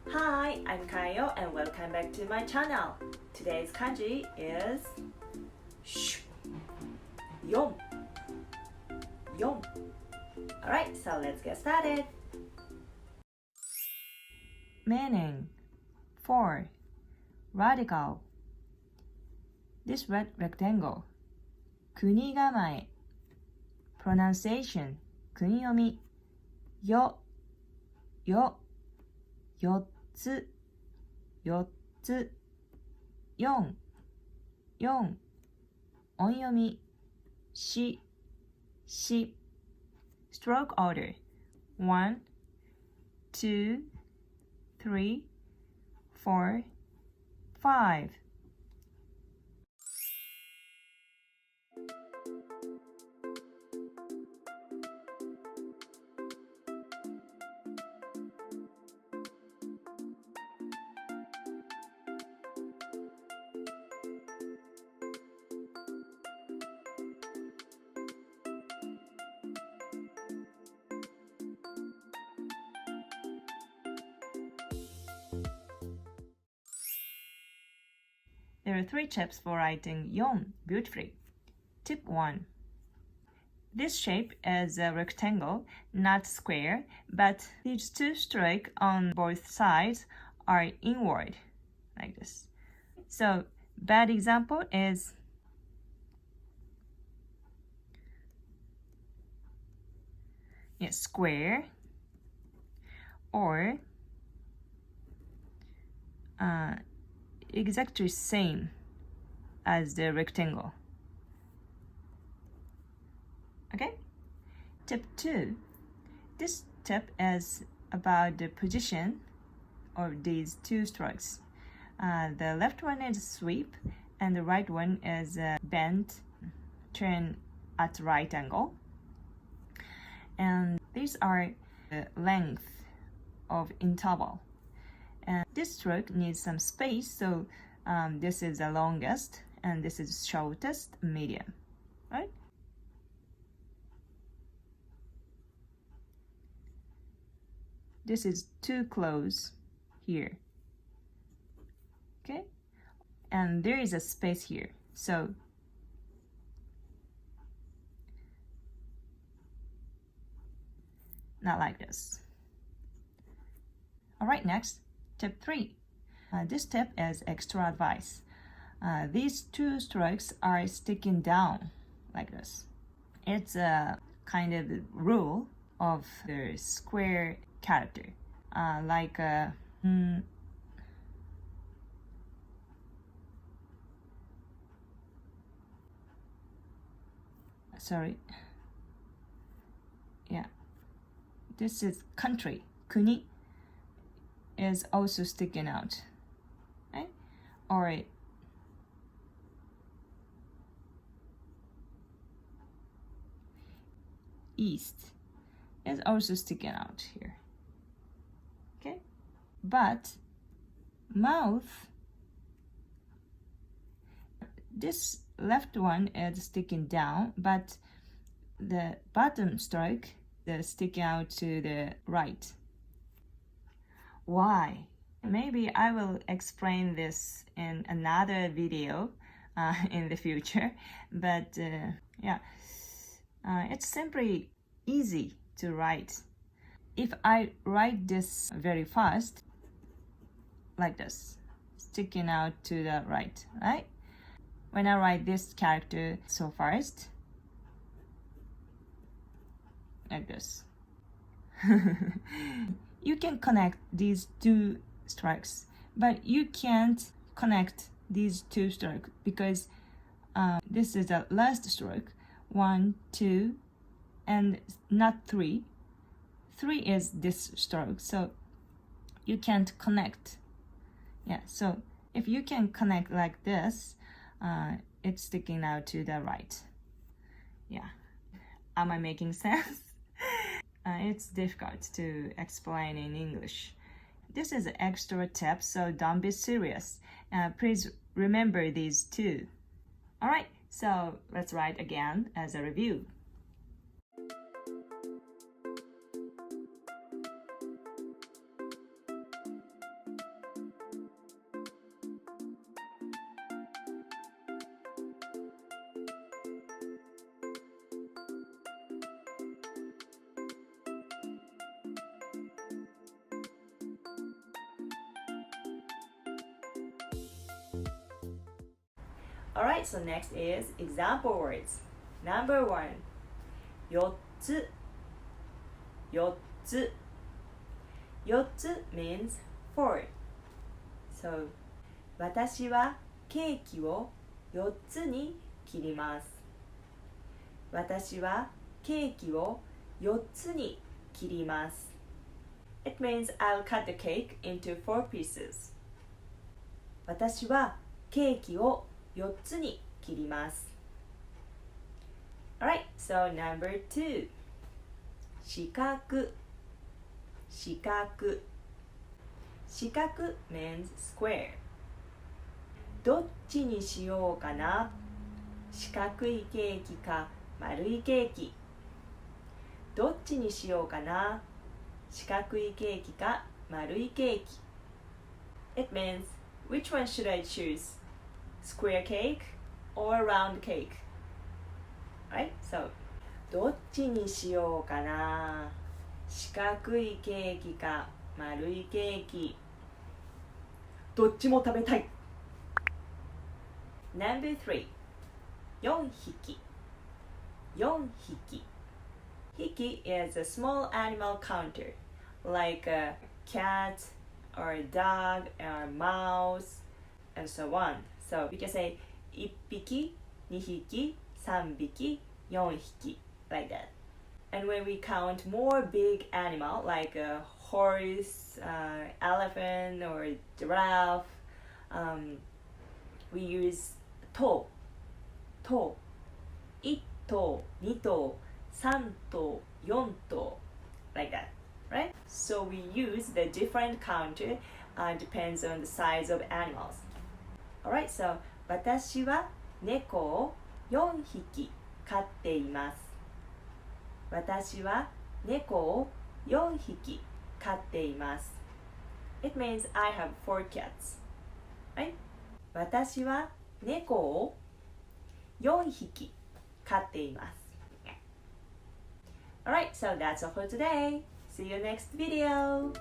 Hi, I'm Kayo and welcome back to my channel. Today's kanji is 4. Alright, so let's get started. Meaning 4. Radical. This red rectangle. 国構え Pronunciation 国読みよ4つ4音読みし Stroke order 1 2 3 4 5 There are 3 tips for writing 4 beautifully. Tip 1. This shape is a rectangle, not square, but these 2 strokes on both sides are inward, like this. So, bad example is square or exactly same as the rectangle. Okay? Tip 2. This tip is about the position of these 2 strokes. The left one is sweep and the right one is bend, turn at right angle. And these are the length of interval. And this stroke needs some space, so this is the longest and this is shortest, medium, right? This is too close here, okay? And there is a space here, so not like this. All right, next. Tip 3. This tip is extra advice. These 2 strokes are sticking down like this. It's a kind of rule of the square character. Sorry. Yeah. This is country. Kuni is also sticking out, right? Or east is also sticking out here, okay? But mouth, this left one is sticking down, but the bottom stroke is sticking out to the right. Why? Maybe I will explain this in another video in the future, but it's simply easy to write. If I write this very fast, like this, sticking out to the right, right? When I write this character so fast, like this. You can connect these 2 strokes, but you can't connect these 2 strokes because this is the last stroke, 1, 2, and not 3. 3 is this stroke, so you can't connect. Yeah, so if you can connect like this, it's sticking out to the right. Yeah, am I making sense? It's difficult to explain in English. This is an extra tip, so don't be serious. Please remember these 2. Alright, so let's write again as a review. Alright, so next is example words. Number 1. 4つ4つ4つ means 4. So, 私はケーキを4つに切ります。私はケーキを4つに切ります。It means I'll cut the cake into 4 pieces. 私はケーキを4つに切ります。Alright, so number 2. 四角四角四角 means square. どっちにしようかな。四角いケーキか丸いケーキ。どっちにしようかな。四角いケーキか丸いケーキ。It means which one should I choose? Square cake or round cake? Right? So, どっちにしようかな。四角いケーキか丸いケーキ。どっちも食べたい。Number 3. 4匹4匹匹 is a small animal counter like a cat or a dog or a mouse and so on. So we can say 1匹2匹3匹4匹 like that. And when we count more big animal like a horse, elephant or giraffe, we use 頭頭1頭2頭3頭4頭 like that, right? So we use the different counter depends on the size of animals. Alright, so 私は猫を4匹飼っています。私は猫を4匹飼っています。It means I have 4 cats, right? 私は猫を4匹飼っています。Alright, so that's all for today. See you next video.